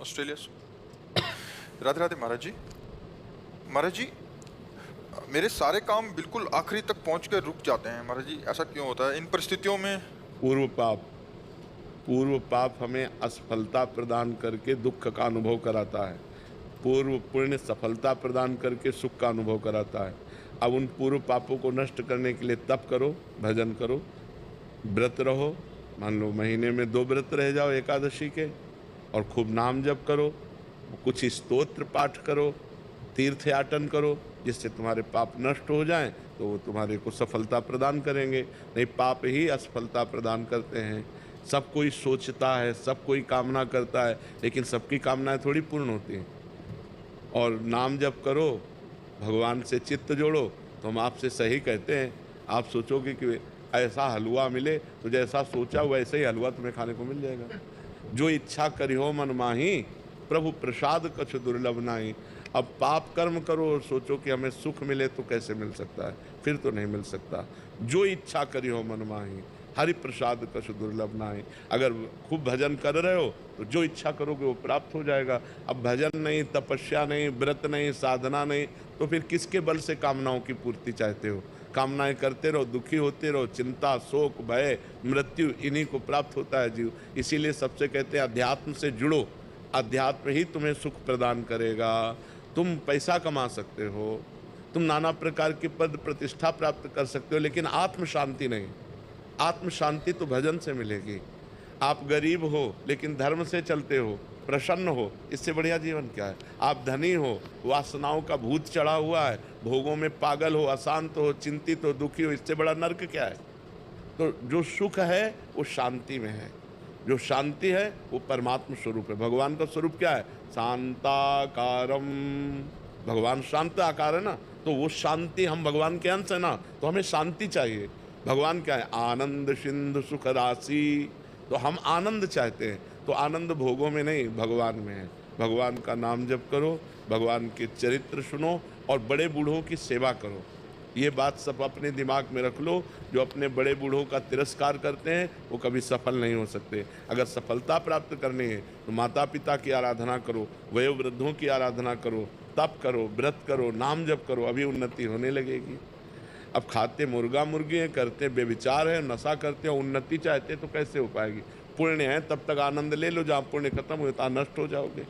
Australia से। राधे राधे महाराज जी। महाराज जी, मेरे सारे काम बिल्कुल आखिरी तक पहुंच कर रुक जाते हैं महाराज जी, ऐसा क्यों होता है इन परिस्थितियों में? पूर्व पाप। पूर्व पाप हमें असफलता प्रदान करके दुख का अनुभव कराता है। पूर्व पुण्य सफलता प्रदान करके सुख का अनुभव कराता है। अब उन पूर्व पापों को नष्ट करने के लिए तप करो, भजन करो, व्रत रहो। मान लो महीने में 2 व्रत रह जाओ एकादशी के, और खूब नाम जप करो, कुछ स्तोत्र पाठ करो, तीर्थ याटन करो, जिससे तुम्हारे पाप नष्ट हो जाएं, तो वो तुम्हारे को सफलता प्रदान करेंगे। नहीं, पाप ही असफलता प्रदान करते हैं। सब कोई सोचता है, सब कोई कामना करता है, लेकिन सबकी कामनाएं थोड़ी पूर्ण होती हैं। और नाम जप करो, भगवान से चित्त जोड़ो, तो हम आपसे सही कहते हैं। आप सोचोगे कि ऐसा हलवा मिले, तो जैसा सोचा वैसे ही हलवा तुम्हें खाने को मिल जाएगा। जो इच्छा करिहो मन माही, प्रभु प्रसाद कछु दुर्लभ नाही। अब पाप कर्म करो और सोचो कि हमें सुख मिले, तो कैसे मिल सकता है? फिर तो नहीं मिल सकता। जो इच्छा करिहो मन माही, हरि प्रसाद कछु दुर्लभ नाही। अगर खूब भजन कर रहे हो तो जो इच्छा करोगे वो प्राप्त हो जाएगा। अब भजन नहीं, तपस्या नहीं, व्रत नहीं, साधना नहीं, तो फिर किसके बल से कामनाओं की पूर्ति चाहते हो? कामनाएं करते रहो, दुखी होते रहो, चिंता, शोक, भय, मृत्यु, इन्हीं को प्राप्त होता है जीव। इसीलिए सबसे कहते हैं अध्यात्म से जुड़ो, अध्यात्म ही तुम्हें सुख प्रदान करेगा। तुम पैसा कमा सकते हो, तुम नाना प्रकार की पद प्रतिष्ठा प्राप्त कर सकते हो, लेकिन आत्म शांति नहीं। आत्म शांति तो भजन से मिलेगी। आप गरीब हो लेकिन धर्म से चलते हो, प्रसन्न हो, इससे बढ़िया जीवन क्या है? आप धनी हो, वासनाओं का भूत चढ़ा हुआ है, भोगों में पागल हो, अशांत हो, चिंतित हो, दुखी हो, इससे बड़ा नर्क क्या है? तो जो सुख है वो शांति में है, जो शांति है वो परमात्मा स्वरूप है। भगवान का स्वरूप क्या है? शांताकारम। भगवान शांत आकार है ना, तो वो शांति, हम भगवान के अंश है ना, तो हमें शांति चाहिए। भगवान क्या है? आनंद सिंधु सुख राशि। तो हम आनंद चाहते हैं, तो आनंद भोगों में नहीं, भगवान में है। भगवान का नाम जप करो, भगवान के चरित्र सुनो और बड़े बूढ़ों की सेवा करो। ये बात सब अपने दिमाग में रख लो। जो अपने बड़े बूढ़ों का तिरस्कार करते हैं वो कभी सफल नहीं हो सकते। अगर सफलता प्राप्त करनी है तो माता पिता की आराधना करो, वयोवृद्धों की आराधना करो, तप करो, व्रत करो, नाम जप करो, अभी उन्नति होने लगेगी। अब खाते मुर्गा मुर्गी हैं, करते बेविचार है, नशा करते हैं, उन्नति चाहते तो कैसे हो पाएगी? पुण्य है तब तक आनंद ले लो, जहाँ पुण्य खत्म हो, नष्ट हो जाओगे।